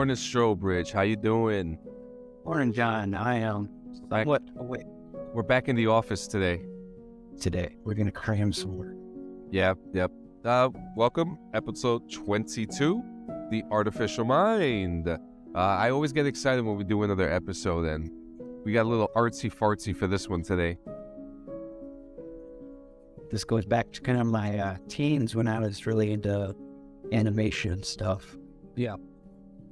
morning, Strobridge. How you doing? Morning, John. I am somewhat awake We're back in the office today. today. We're going to cram some work. Yep. Welcome, episode 22, The Artificial Mind. I always get excited when we do another episode, and we got a little artsy-fartsy for this one today. This goes back to kind of my teens when I was really into animation stuff. Yeah.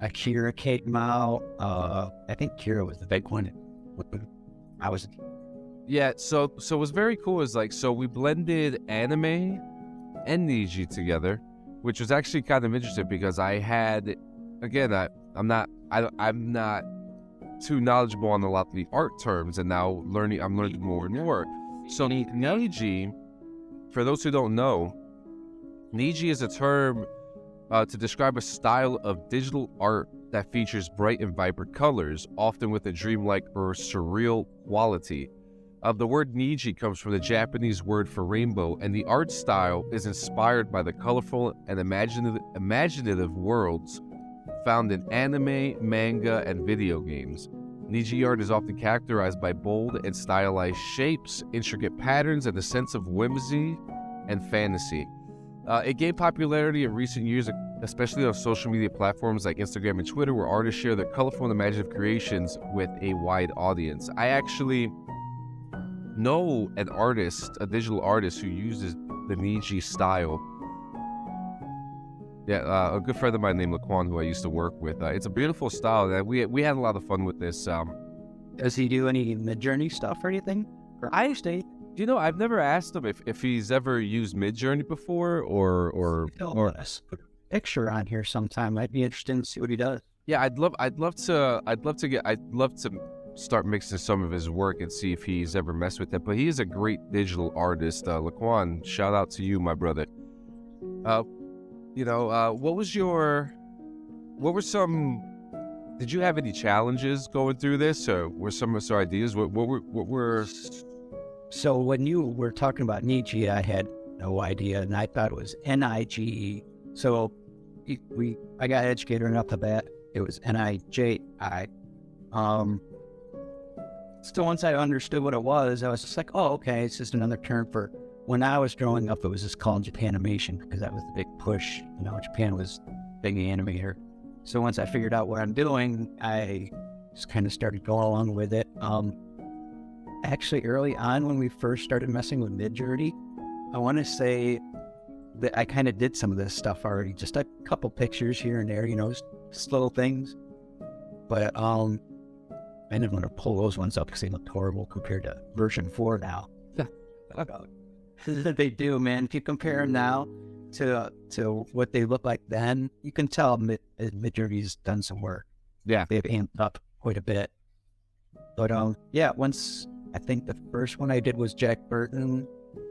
Akira came out. I think Kira was the big one. I was... Yeah, so what's very cool is so we blended anime and Niji together, which was actually kind of interesting because I had, again, I'm not too knowledgeable on a lot of the art terms, and now I'm learning more and more. So Niji, for those who don't know, Niji is a term to describe a style of digital art that features bright and vibrant colors, often with a dreamlike or surreal quality. The word Niji comes from the Japanese word for rainbow, and the art style is inspired by the colorful and imaginative worlds found in anime, manga, and video games. Niji art is often characterized by bold and stylized shapes, intricate patterns, and a sense of whimsy and fantasy. It gained popularity in recent years, especially on social media platforms like Instagram and Twitter, where artists share their colorful and imaginative creations with a wide audience. I actually know an artist, a digital artist, who uses the Niji style. Yeah, a good friend of mine named Laquan, who I used to work with. It's a beautiful style that we had a lot of fun with this. Does he do any Midjourney stuff or anything? I've never asked him if he's ever used Midjourney before or Put a picture on here sometime. I'd be interested to see what he does. Yeah, I'd love to start mixing some of his work and see if he's ever messed with it. But he is a great digital artist. Laquan, shout out to you, my brother. Did you have any challenges going through this, or were some of your ideas? What were? So when you were talking about Niji, I had no idea, and I thought it was Nige. So I got educated enough to that it was Niji. So once I understood what it was, I was just like, oh, okay, it's just another term for... When I was growing up, it was just called Japanimation because that was the big push. Japan was big animator. So once I figured out what I'm doing, I just kind of started going along with it. Actually, early on when we first started messing with Midjourney, I want to say that I kind of did some of this stuff already. Just a couple pictures here and there, just little things. But I didn't want to pull those ones up because they looked horrible compared to version 4 now. They do, man. If you compare them now to what they look like then, you can tell Midjourney's done some work. Yeah. They've amped up quite a bit. But once I think the first one I did was Jack Burton,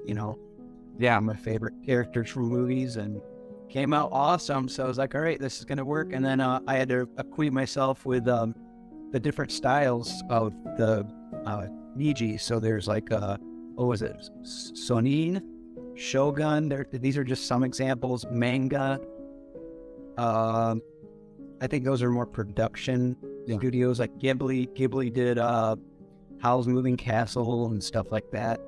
my favorite characters from movies, and came out awesome. So I was like, all right, this is going to work. And then I had to acquaint myself with the different styles of the Niji. So there's what was it? Sonin, Shogun. These are just some examples. Manga. I think those are more production studios like Ghibli. Ghibli did Howl's Moving Castle and stuff like that.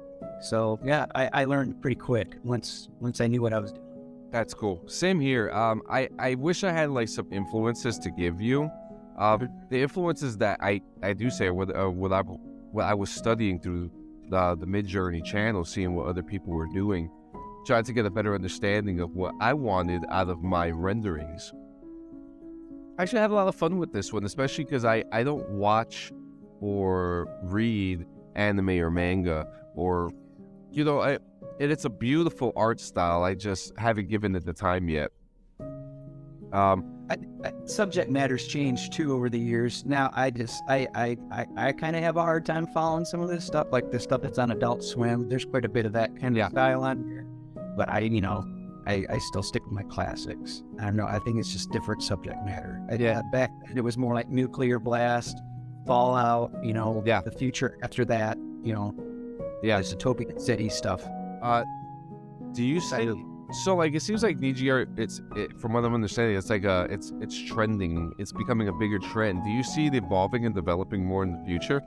So yeah, I learned pretty quick once I knew what I was doing. That's cool. Same here. I wish I had some influences to give you. The influences that I do say what I was studying through the Midjourney channel, seeing what other people were doing, trying to get a better understanding of what I wanted out of my renderings. Actually, I had a lot of fun with this one, especially because I don't watch or read anime or manga, or it's a beautiful art style. I just haven't given it the time yet. Subject matter's changed too over the years. Now I kind of have a hard time following some of this stuff, like the stuff that's on Adult Swim. There's quite a bit of that kind of style on here, but I still stick with my classics. I don't know. I think it's just different subject matter. Back then it was more like Nuclear Blast, Fallout. The future after that. Dystopian city stuff. Do you So like it seems like Niji art. From what I'm understanding, it's like it's trending. It's becoming a bigger trend. Do you see it evolving and developing more in the future?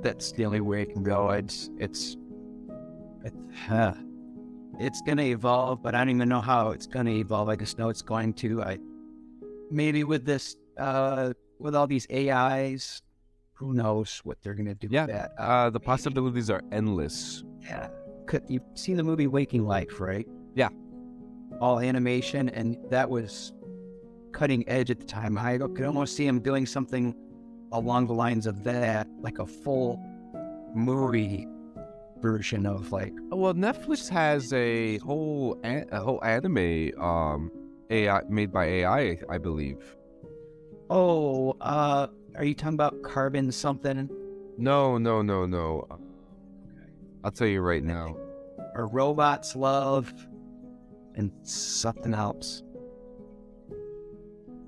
That's the only way it can go. It's gonna evolve, but I don't even know how it's gonna evolve. I just know it's going to. Maybe with this with all these AIs, who knows what they're gonna do with that? The possibilities are endless. Yeah. You've seen the movie Waking Life, right? Yeah. All animation, and that was cutting edge at the time. I could almost see him doing something along the lines of that, like a full movie version of like. Well, Netflix has a whole anime AI made by AI, I believe. Oh, are you talking about Carbon something? No. I'll tell you right now. Or Robots Love and something else.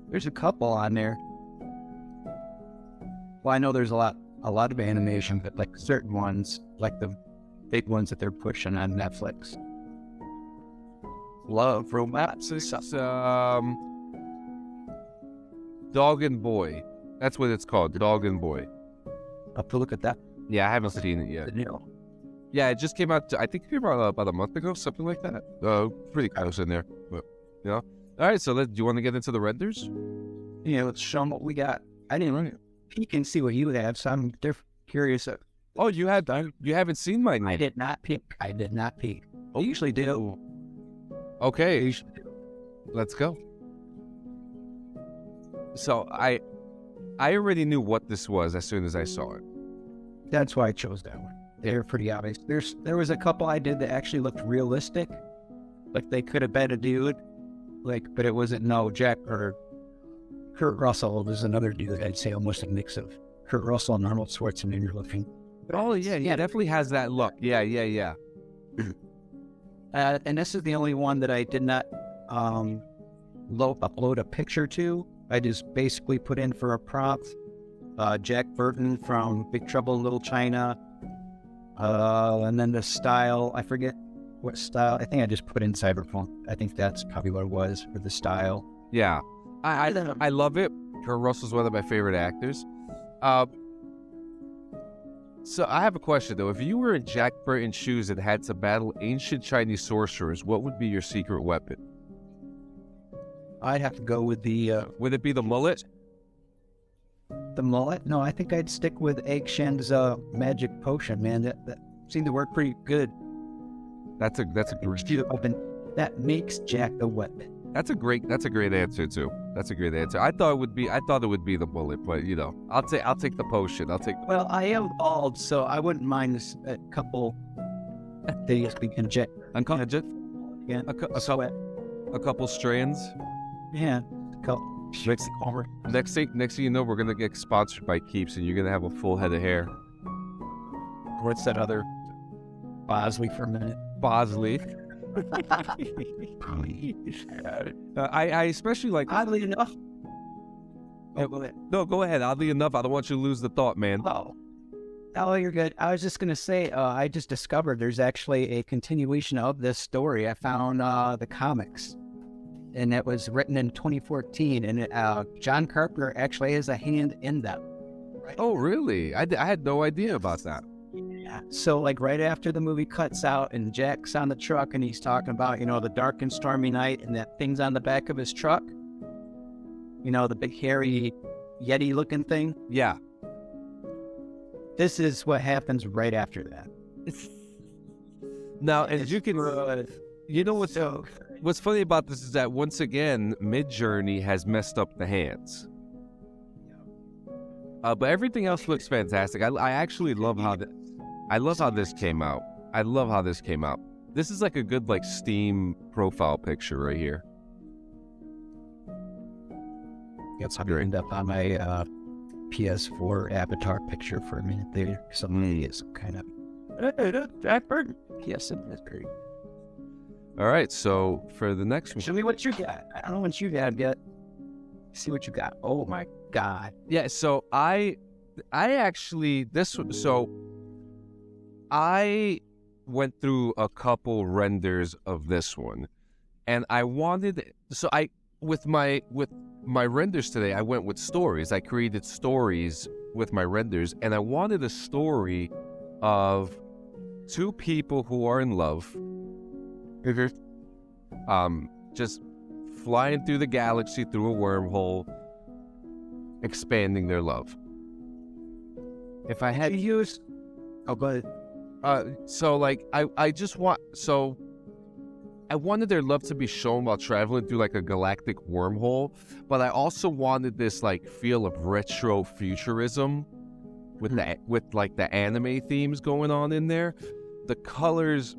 There's a couple on there. Well, I know there's a lot of animation, but like certain ones, like the big ones that they're pushing on Netflix. Love Robots or something. Dog and Boy. That's what it's called, Dog and Boy. I'll have to look at that. Yeah, I haven't seen it yet. Yeah, it just came out. I think it came out about a month ago, something like that. Pretty close in there, but you know. All right, so do you want to get into the renders? Yeah, let's show them what we got. I didn't peek and see what you have, so I'm curious. Oh, you haven't seen mine. I did not peek. I usually do. Okay, let's go. So I already knew what this was as soon as I saw it. That's why I chose that one. They're pretty obvious. There was a couple I did that actually looked realistic, like they could have been a dude, but it wasn't. No, Jack or Kurt Russell was another dude. I'd say almost a mix of Kurt Russell and Arnold Schwarzenegger looking. Oh yeah, definitely has that look. Yeah. And this is the only one that I did not upload a picture to. I just basically put in for a prompt. Jack Burton from Big Trouble in Little China. And then the style, I forget what style. I think I just put in Cyberpunk. I think that's probably what it was for the style. Yeah, I love it. Kurt Russell's one of my favorite actors. So I have a question though. If you were in Jack Burton's shoes and had to battle ancient Chinese sorcerers, what would be your secret weapon? I'd have to go with the. Would it be the mullet? The mullet? No, I think I'd stick with Egg Shen's magic potion, man. That seemed to work pretty good. That's a great weapon. That makes Jack the weapon. That's a great answer too. That's a great answer. I thought it would be the mullet, but you know, I'll take the potion. Well, I am bald, so I wouldn't mind this a couple things we can inject. Yeah, a couple strands. Yeah, a couple. Next thing you know, we're gonna get sponsored by Keeps, and you're gonna have a full head of hair. What's that other Bosley for a minute? Bosley. I especially like. Oddly enough. No, go ahead. Oddly enough, I don't want you to lose the thought, man. Oh, you're good. I was just gonna say, I just discovered there's actually a continuation of this story. I found the comics. And it was written in 2014, and John Carpenter actually has a hand in them. Right? Oh, really? I had no idea about that. Yeah. So, like, right after the movie cuts out, and Jack's on the truck, and he's talking about, the dark and stormy night, and that thing's on the back of his truck. The big, hairy, Yeti-looking thing. Yeah. This is what happens right after that. Now, as you can... What's funny about this is that once again, Midjourney has messed up the hands. But everything else looks fantastic. I actually love how this came out. This is like a good Steam profile picture right here. It's end up on my PS4 avatar picture for a minute there. Somebody is kind of Jack Burton. Yes, that's great. All right, so for the next one, show me what you got. I don't know what you have yet. See what you got. Oh my God. Yeah. So I went through a couple renders of this one, and I wanted. So with my renders today, I went with stories. I created stories with my renders, and I wanted a story of two people who are in love, just flying through the galaxy through a wormhole, expanding their love. If I had to use, but so like I just want so. I wanted their love to be shown while traveling through like a galactic wormhole, but I also wanted this like feel of retro futurism with like the anime themes going on in there. The colors,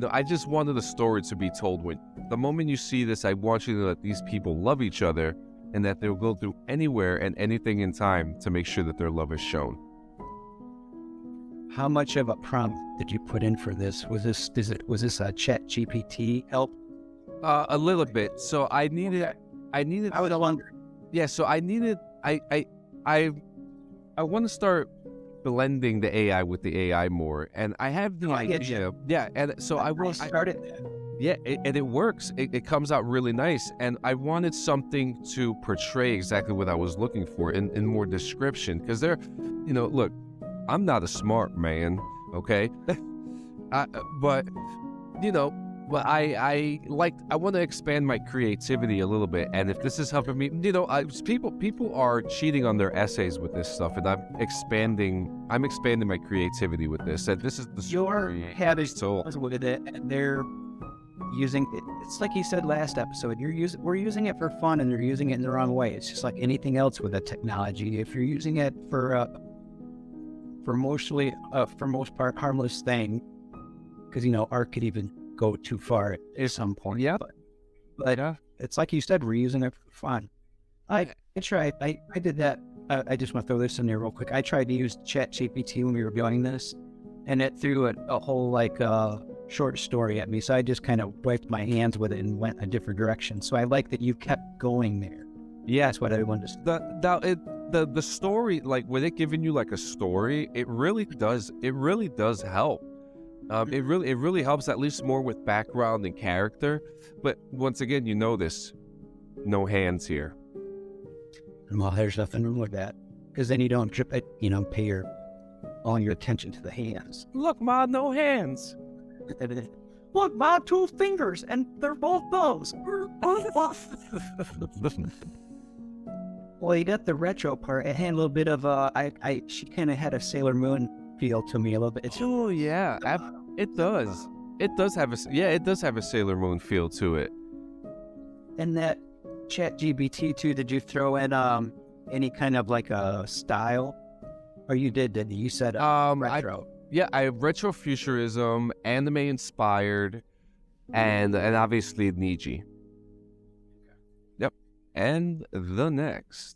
I just wanted the story to be told. When the moment you see this, I want you to know that these people love each other and that they'll go through anywhere and anything in time to make sure that their love is shown. How much of a prompt did you put in for this? Was this a Chat GPT help? A little bit. So I needed. I was wondering. Yeah. So I needed. I want to start blending the AI with the AI more, and I have the idea. Yeah. And so I started that. Yeah, and it works. It comes out really nice, and I wanted something to portray exactly what I was looking for in more description, because look. I'm not a smart man, okay? But I want to expand my creativity a little bit, and if this is helping me, people are cheating on their essays with this stuff, and I'm expanding my creativity with this. And this is the story. You're having with it, and they're using it. It's like you said last episode. We're using it for fun, and they're using it in the wrong way. It's just like anything else with the technology. If you're using it for most part, harmless thing, because art could even go too far at some point. Yeah, but it's like you said, we're using it for fun. I tried. I did that. I just want to throw this in there real quick. I tried to use ChatGPT when we were doing this, and it threw a whole short story at me. So I just kind of wiped my hands with it and went a different direction. So I like that you kept going there. Yeah, that's what I wanted to say. The story, like with it giving you like a story, it really does help. It really helps, at least more with background and character. But once again, this, no hands here. Well, there's nothing wrong with that, because then you don't pay all your attention to the hands. Look, Ma, no hands. Look, Ma, 2 fingers, and they're both thumbs. Well, you got the retro part. It had a little bit of she kind of had a Sailor Moon feel to me a little bit. Oh yeah, it does. It does have a Sailor Moon feel to it. And that ChatGPT too. Did you throw in any kind of like a style, or you didn't you? You said retro. I have retro futurism, anime inspired, and obviously Niji. And the next.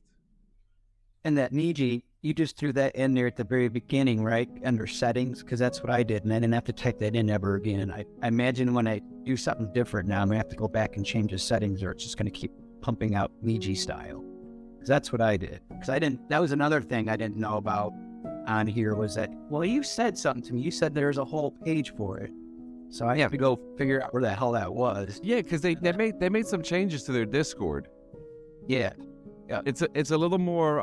And that Niji, you just threw that in there at the very beginning, right? Under settings, because that's what I did. And I didn't have to type that in ever again. I imagine when I do something different now, I'm going to have to go back and change the settings, or it's just going to keep pumping out Niji style. Because that's what I did. Because that was another thing I didn't know about on here, was that, well, you said something to me. You said there's a whole page for it. So I have to go figure out where the hell that was. Yeah, because they made some changes to their Discord. Yeah. It's a little more.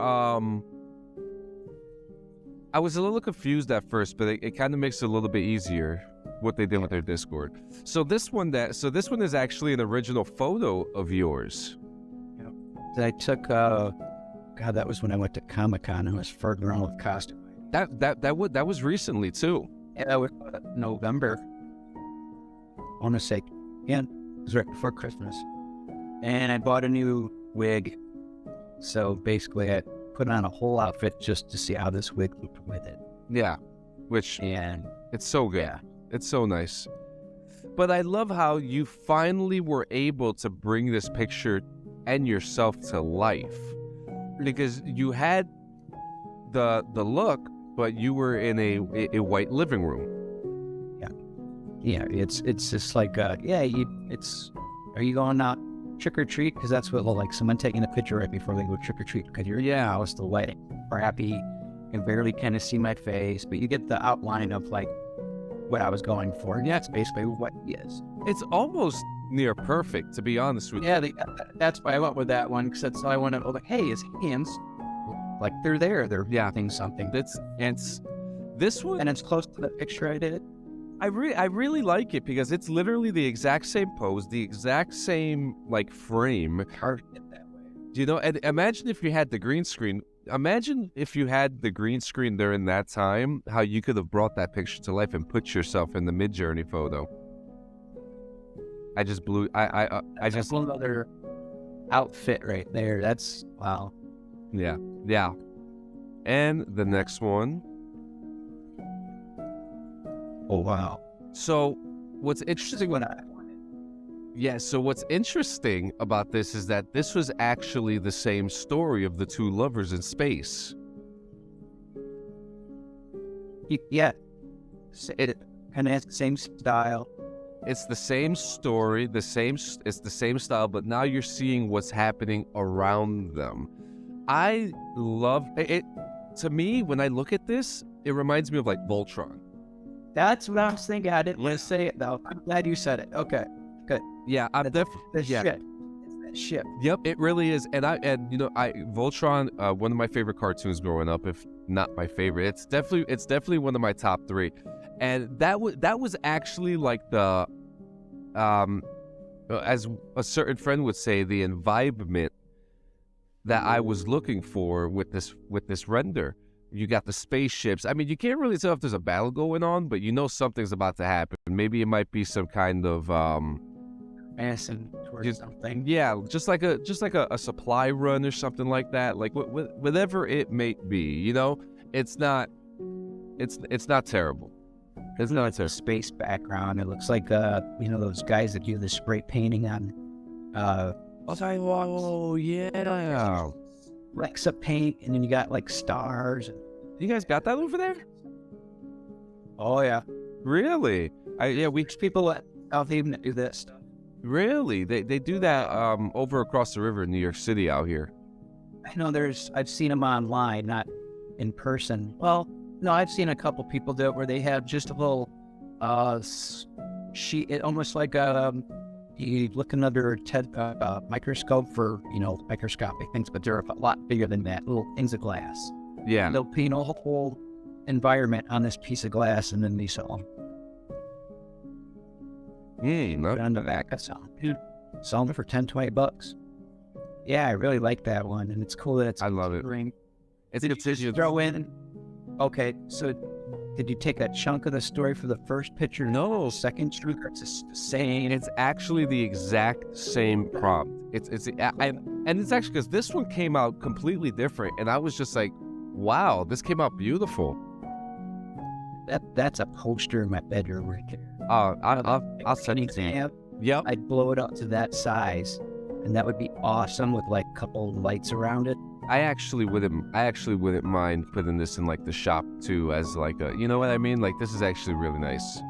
I was a little confused at first, but it kind of makes it a little bit easier what they did with their Discord. So this one is actually an original photo of yours. Yeah. I took. God, that was when I went to Comic-Con. I was farting around with costume. That was recently too. Yeah, that was November. I want to say, it was right before Christmas, and I bought a new wig. So basically I put on a whole outfit just to see how this wig looked with it. Yeah. And it's so good. Yeah. It's so nice. But I love how you finally were able to bring this picture and yourself to life. Because you had the look, but you were in a white living room. Yeah. Yeah, it's just like are you going out trick or treat? Because that's what like someone taking a picture right before they go trick or treat, because I was the lighting crappy, you can barely kind of see my face, but you get the outline of like what I was going for. And that's basically what he is. It's almost near perfect, to be honest with you. Yeah, that's why I went with that one, because that's all I wanted. Like, hey, his hands, like they're there. They're doing something. It's this one, and it's close to the picture I did. I really like it because it's literally the exact same pose, the exact same like frame. Hard to get that way. You know, and imagine if you had the green screen. Imagine if you had the green screen during that time, how you could have brought that picture to life and put yourself in the Mid-Journey photo. I just blew. I just another outfit right there. That's wow. Yeah. And the next one. Oh wow. So what's interesting so what's interesting about this is that this was actually the same story of the two lovers in space. Yeah. It kind of has the same style. It's the same story, it's the same style, but now you're seeing what's happening around them. I love it. To me, when I look at this, it reminds me of like Voltron. That's what I was thinking. I didn't want to say it though. I'm glad you said it. Okay, good. Yeah, I'm definitely ship. It's that ship. Yep, it really is. And Voltron, one of my favorite cartoons growing up, if not my favorite. It's definitely one of my top 3. And that was actually like the as a certain friend would say, the environment that I was looking for with this render. You got the spaceships. I mean, you can't really tell if there's a battle going on, but you know something's about to happen. Maybe it might be some kind of massive towards something. Yeah, just like a supply run or something like that. Like whatever it may be, you know, it's not terrible. It's not a space background. It looks like those guys that do the spray painting on yeah. Rex of paint, and then you got like stars. You guys got that over there? Oh yeah, really? There's people at South Haven that do that stuff. Really? They do that over across the river in New York City out here. I know I've seen them online, not in person. Well, no, I've seen a couple people do it where they have just a little sheet, almost like you looking under a microscope for, microscopic things, but they're a lot bigger than that, little things of glass. Yeah. They'll paint a whole environment on this piece of glass, and then they sell them. On the back, I sell them for $10-$20. Yeah, I really like that one, and it's cool that it's. I love it. It's a throw in. Okay, so did you take a chunk of the story for the first picture? No. Second chunk, it's the same. It's actually the exact same prompt. And it's actually because this one came out completely different, and I was just like, wow, this came out beautiful. That's a poster in my bedroom right there. I'll send you that. Yep. I'd blow it up to that size, and that would be awesome with like a couple lights around it. I actually wouldn't mind putting this in like the shop too, as like a, you know what I mean? Like this is actually really nice.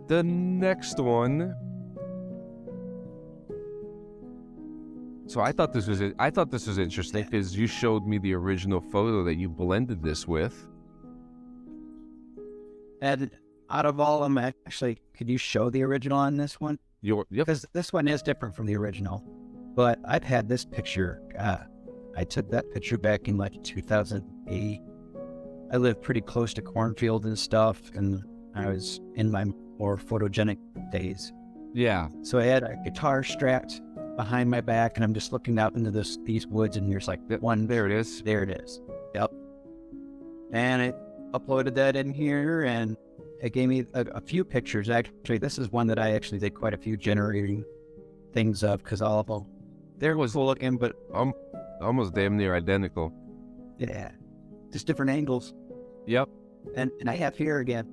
The next one. So I thought this was interesting because you showed me the original photo that you blended this with. And out of all of them, actually, could you show the original on this one? Yep. Because this one is different from the original. But I've had this picture. I took that picture back in like 2008. I lived pretty close to cornfield and stuff, and I was in my more photogenic days. Yeah. So I had a guitar strapped behind my back, and I'm just looking out into these woods, and there's like one. There it is. There it is. Yep. And I uploaded that in here, and it gave me a few pictures. Actually, this is one that I actually did quite a few generating things of, because all of them, there was cool looking, but almost damn near identical. Yeah, just different angles. Yep. And I have here again.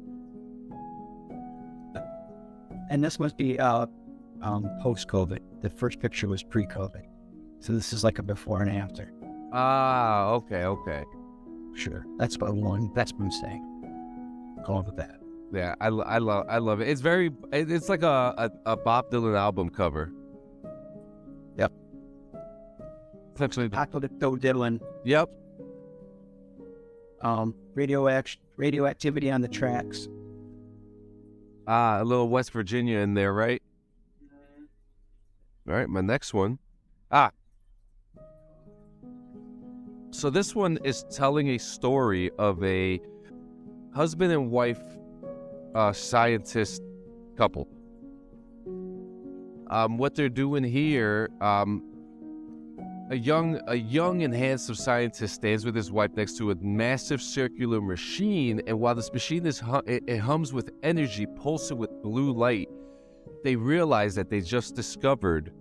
And this must be post-COVID. The first picture was pre-COVID. So this is like a before and after. Ah, okay. Sure. That's what I'm saying. Going with that. Yeah, I love it. It's like a Bob Dylan album cover. Yep. Essentially. Apocalypto Dylan. Yep. Radioactivity on the tracks. A little West Virginia in there, right? All right, my next one. So this one is telling a story of a husband and wife scientist couple. What they're doing here, a young and handsome scientist stands with his wife next to a massive circular machine, and while this machine it hums with energy, pulsing with blue light, they realize that they just discovered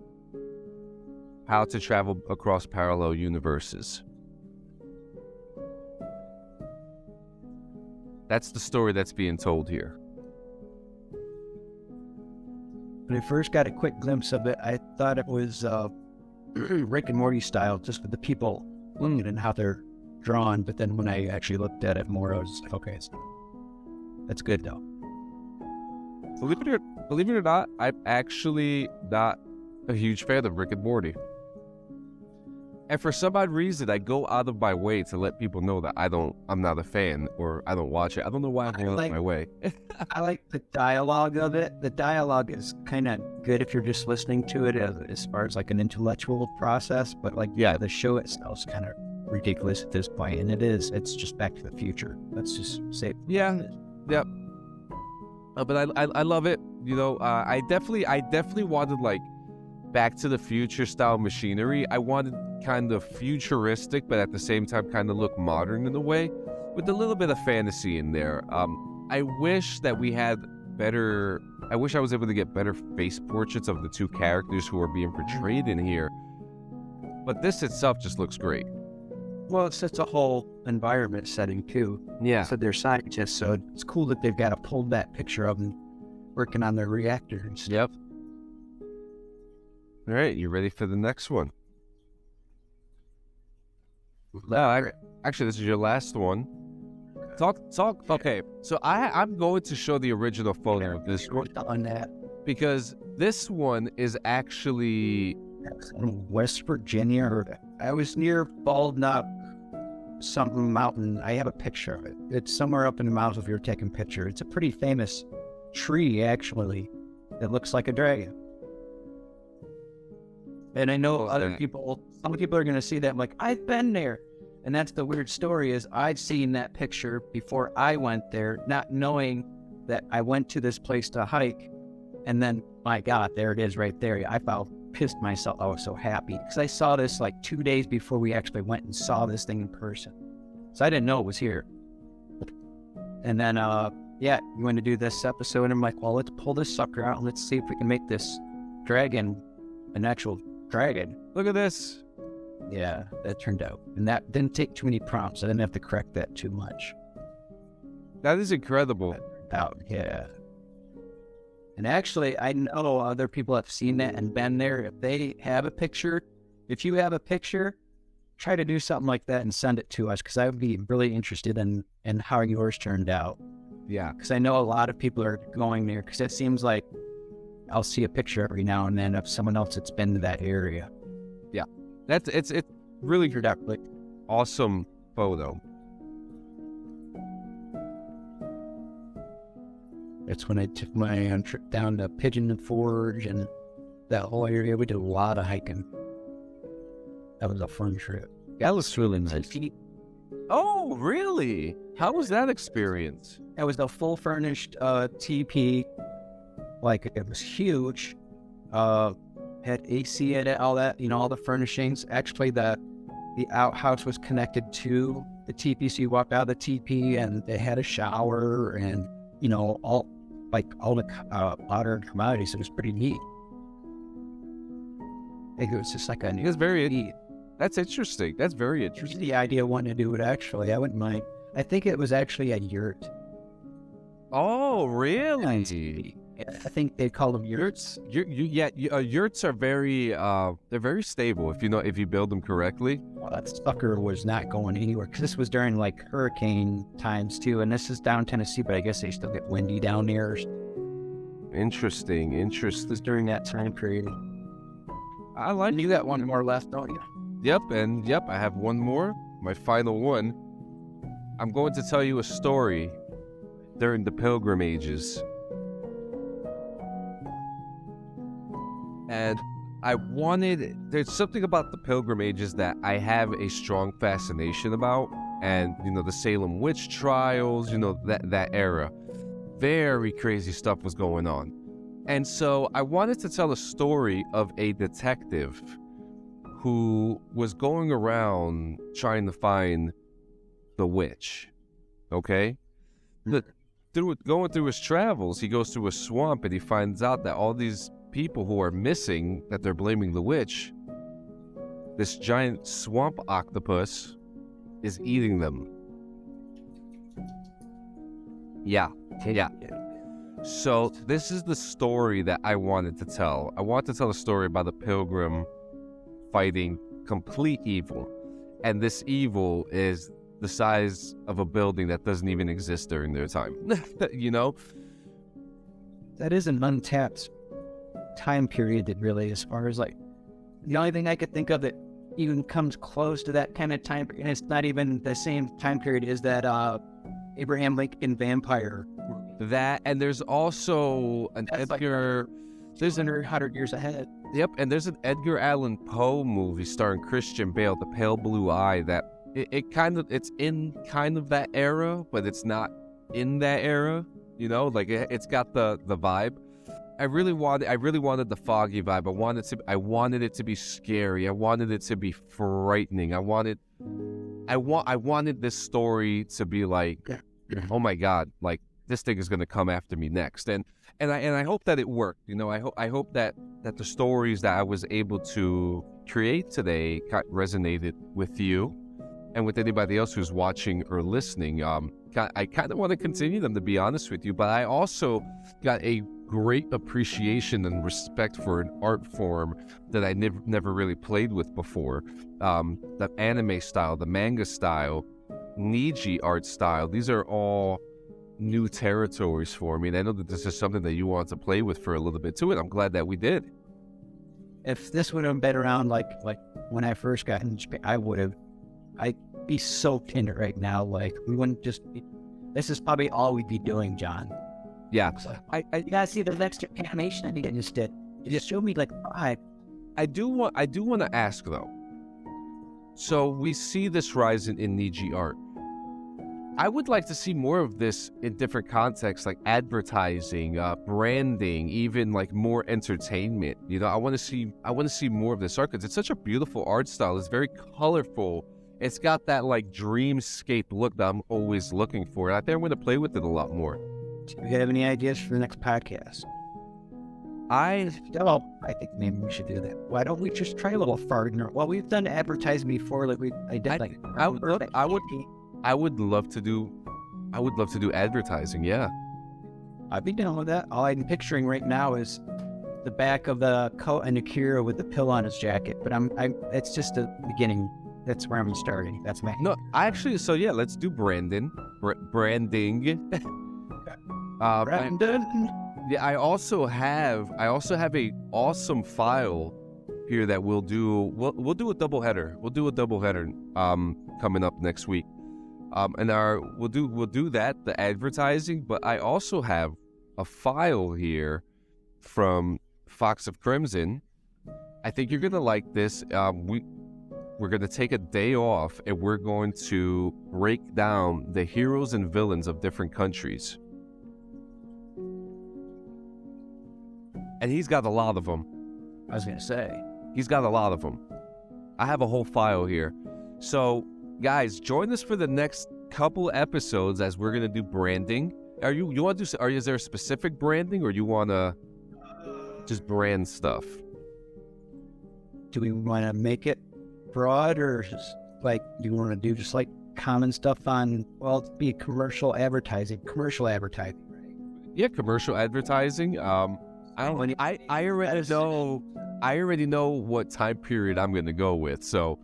how to travel across parallel universes. That's the story that's being told here. When I first got a quick glimpse of it, I thought it was Rick and Morty style, just with the people and how they're drawn. But then when I actually looked at it more, I was like, okay, that's good though. Believe it or not, I'm actually not a huge fan of Rick and Morty. And for some odd reason, I go out of my way to let people know that I'm not a fan, or I don't watch it. I don't know why I'm going out of my way. I like the dialogue of it. The dialogue is kind of good if you're just listening to it as far as like an intellectual process. But like, yeah, the show itself is kind of ridiculous at this point, and it's just Back to the Future. Let's just say, yeah, yep. But I love it. You know, I definitely wanted like Back to the Future style machinery. I wanted kind of futuristic, but at the same time kind of look modern in a way, with a little bit of fantasy in there. I wish that we had better. I wish I was able to get better face portraits of the two characters who are being portrayed in here. But this itself just looks great. Well, it's a whole environment setting too. Yeah. So they're scientists, so it's cool that they've got a pulled that picture of them working on their reactors. Yep. All right, you ready for the next one? No, actually, this is your last one. Talk. Okay, so I'm going to show the original photo of this one on that because this one is actually in West Virginia. Or I was near Bald Knob, something mountain. I have a picture of it. It's somewhere up in the mountains if you're taking a picture. It's a pretty famous tree, actually, that looks like a dragon. And I know some people are going to see that. I'm like, I've been there. And that's the weird story is I'd seen that picture before I went there, not knowing that I went to this place to hike. And then, my God, there it is right there. I pissed myself. I was so happy because I saw this like 2 days before we actually went and saw this thing in person. So I didn't know it was here. And then, you want to do this episode. And I'm like, well, let's pull this sucker out and let's see if we can make this dragon an actual dragon. Look at this. Yeah, that turned out. And that didn't take too many prompts. I didn't have to correct that too much. That is incredible. Yeah. And actually, I know other people have seen that and been there. If you have a picture, try to do something like that and send it to us because I would be really interested in how yours turned out. Yeah. Because I know a lot of people are going there because it seems like I'll see a picture every now and then of someone else that's been to that area. Yeah. It's really productive. Awesome photo. That's when I took my trip down to Pigeon Forge and that whole area. We did a lot of hiking. That was a fun trip. That was really nice. Oh, really? How was that experience? It was a full furnished teepee. Like, it was huge. Had AC in it, all that, all the furnishings. Actually, the outhouse was connected to the teepee, so you walked out of the teepee and they had a shower and, all the modern commodities. It was pretty neat. I think it was just like it was very neat. That's interesting. That's very interesting. The idea of wanting to do it, actually. I wouldn't mind. I think it was actually a yurt. Oh, really? I think they call them yurts. Yurts are very they're very stable if you build them correctly. Well, that sucker was not going anywhere because this was during like hurricane times too, and this is down Tennessee, but I guess they still get windy down there. Interesting. This was during that time period. You got one more left, don't you? Yep, I have one more. My final one. I'm going to tell you a story during the Pilgrim Ages. And there's something about the Pilgrim Ages that I have a strong fascination about. And, the Salem witch trials, that era. Very crazy stuff was going on. And so I wanted to tell a story of a detective who was going around trying to find the witch. Okay? Going through his travels, he goes through a swamp and he finds out that all these people who are missing, that they're blaming the witch, this giant swamp octopus is eating them. Yeah. So this is the story that I wanted to tell. I want to tell a story about a pilgrim fighting complete evil. And this evil is the size of a building that doesn't even exist during their time. That is an untapped time period that really, as far as like, the only thing I could think of that even comes close to that kind of time, and it's not even the same time period, is that Abraham Lincoln vampire. That, and there's also an Edgar... There's 100 years ahead. Yep, and there's an Edgar Allan Poe movie starring Christian Bale, The Pale Blue Eye, that it's in kind of that era, but it's not in that era, like it's got the vibe. I really wanted the foggy vibe. I wanted it to be scary. I wanted it to be frightening. I wanted this story to be like, oh my God, like this thing is going to come after me next. And I hope that it worked. I hope that the stories that I was able to create today resonated with you and with anybody else who's watching or listening. I kind of want to continue them, to be honest with you, but I also got a great appreciation and respect for an art form that I never really played with before. The anime style, the manga style, Niji art style, these are all new territories for me, and I know that this is something that you want to play with for a little bit too, and I'm glad that we did. If this would have been around like when I first got in Japan, I'd be soaked in it right now. Like, we wouldn't just be, this is probably all we'd be doing, John. Yeah. So, you gotta see the next animation I just did. You just showed me like 5. I do want to ask though. So we see this rise in Niji art. I would like to see more of this in different contexts, like advertising, branding, even like more entertainment. I want to see more of this art because it's such a beautiful art style. It's very colorful. It's got that like dreamscape look that I'm always looking for. And I think I'm going to play with it a lot more. Do you have any ideas for the next podcast? I think maybe we should do that. Why don't we just try a little farting? Well, we've done advertising before. I would love to do advertising. Yeah, I'd be down with that. All I'm picturing right now is the back of the coat and Akira with the pill on his jacket. But it's just the beginning. That's where I'm starting. That's my... No, so yeah, let's do branding. Branding. Brandon. Yeah, I also have a awesome file here that we'll do a doubleheader. We'll do a doubleheader coming up next week. And we'll do that, the advertising, but I also have a file here from Fox of Crimson. I think you're gonna like this. We're gonna take a day off and we're going to break down the heroes and villains of different countries. And he's got a lot of them. I was gonna say. He's got a lot of them. I have a whole file here. So, guys, join us for the next couple episodes as we're gonna do branding. Is there a specific branding, or you wanna just brand stuff? Do we want to make it broad, or just like, do you want to do just like common stuff on? Well, it'd be commercial advertising. Right? Yeah, commercial advertising. I already know what time period I'm gonna go with. So.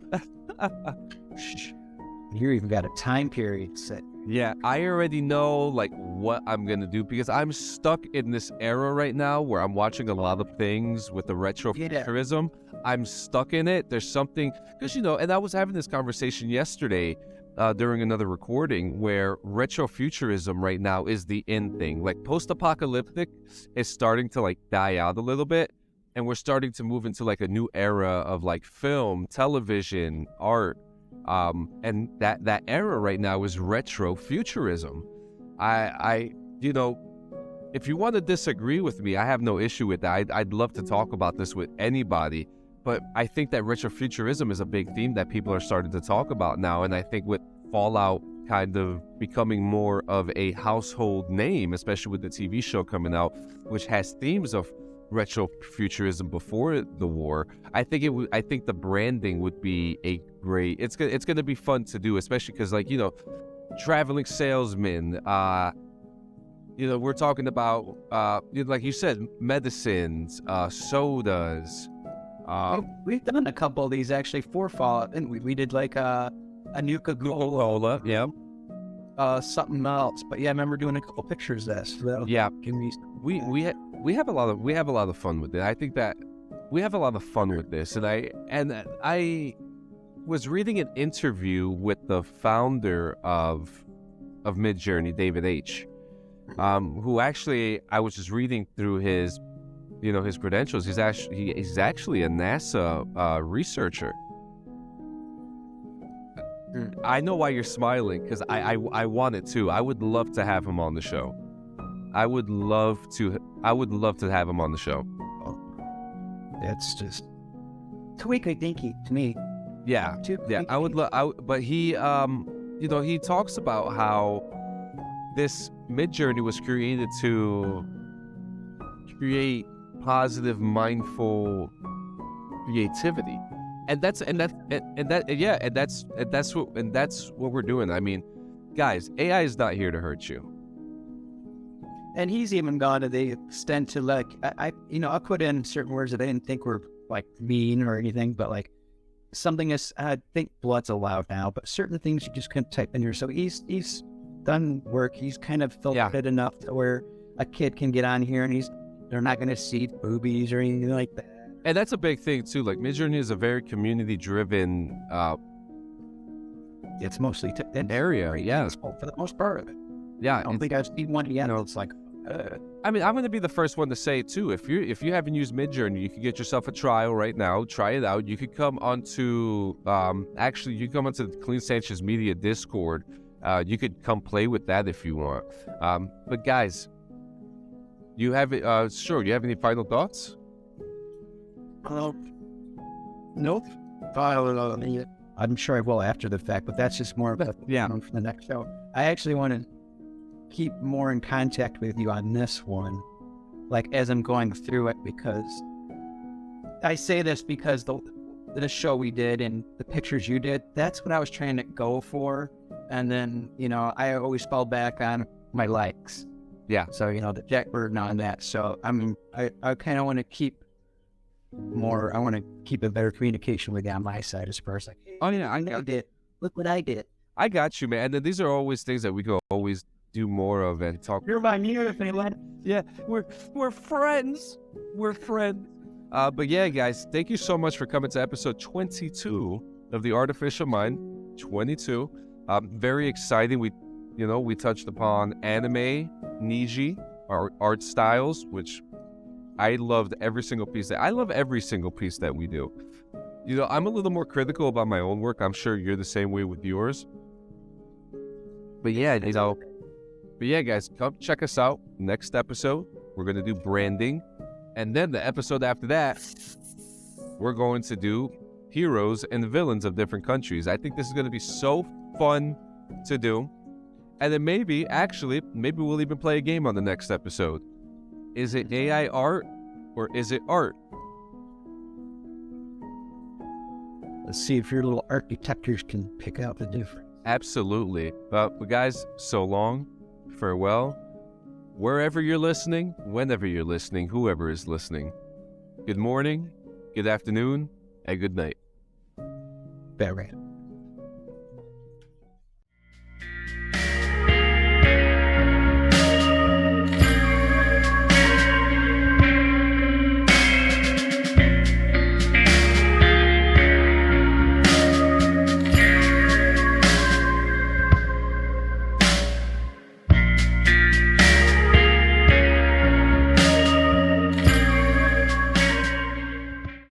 You even got a time period set. Yeah, I already know like what I'm gonna do because I'm stuck in this era right now where I'm watching a lot of things with the retrofuturism. I'm stuck in it. There's something because and I was having this conversation yesterday during another recording where retrofuturism right now is the in thing. Like post-apocalyptic is starting to like die out a little bit, and we're starting to move into like a new era of like film, television, art, and that era right now is retro futurism. I you know, if you want to disagree with me, I have no issue with that. I'd love to talk about this with anybody, but I think that retrofuturism is a big theme that people are starting to talk about now, and I think with Fallout kind of becoming more of a household name, especially with the TV show coming out, which has themes of retrofuturism before the war, I think the branding would be a great. It's going to be fun to do, especially because, like, you know, traveling salesman. You know, we're talking about, like you said, medicines, sodas. We've done a couple of these actually for Fallout, and we did like a Nuka Cola, yeah. Something else, but yeah, I remember doing a couple pictures of this. So yeah, we have a lot of fun with it. I think that we have a lot of fun with this, and I was reading an interview with the founder of Midjourney, David H. Who actually, I was just reading through his, you know, his credentials. He's actually a NASA researcher. I know why you're smiling, because I want it too. I would love to have him on the show. I would love to have him on the show. It's just tweaky dinky to me. Yeah, I would love. But he, you know, he talks about how this Midjourney was created to create positive, mindful creativity, and that's what we're doing. I mean, guys, AI is not here to hurt you. And he's even gone to the extent to, like, I put in certain words that I didn't think were like mean or anything, but like something is, I think blood's allowed now, but certain things you just couldn't type in here. So he's done work. He's kind of filtered it enough to where a kid can get on here and they're not going to see boobies or anything like that. And that's a big thing too. Like, Midjourney is a very community-driven. It's mostly an area, yeah, for the most part of it. Yeah, I don't think I've seen one yet. It's like, I mean, I'm going to be the first one to say too. If you haven't used Midjourney, you can get yourself a trial right now. Try it out. You could come onto the Clean Sanchez Media Discord. You could come play with that if you want. But guys, you have it. Sure. You have any final thoughts? Nope. I'm sure I will after the fact, but that's just more of a for the next show. I actually want to keep more in contact with you on this one, like as I'm going through it, because I say this because the show we did and the pictures you did, that's what I was trying to go for. And then, you know, I always fall back on my likes. Yeah. So, you know, the Jack Burton on that. So, I mean, I kind of want to keep a better communication with you on my side as far as like, hey, oh yeah, I did. Look what I did. I got you, man. And then these are always things that we can always do more of and talk. You're my new fan. Yeah, we're friends. We're friends. But yeah, guys, thank you so much for coming to episode 22 of The Artificial Mind. 22. Very exciting. We touched upon anime, Niji, our art styles, which I loved every single piece. I love every single piece that we do. You know, I'm a little more critical about my own work. I'm sure you're the same way with yours. But yeah, guys, come check us out. Next episode, we're going to do branding. And then the episode after that, we're going to do heroes and villains of different countries. I think this is going to be so fun to do. And then maybe we'll even play a game on the next episode. Is it AI art or is it art? Let's see if your little art detectors can pick out the difference. Absolutely. But guys, so long. Farewell. Wherever you're listening, whenever you're listening, whoever is listening. Good morning, good afternoon, and good night. Batman.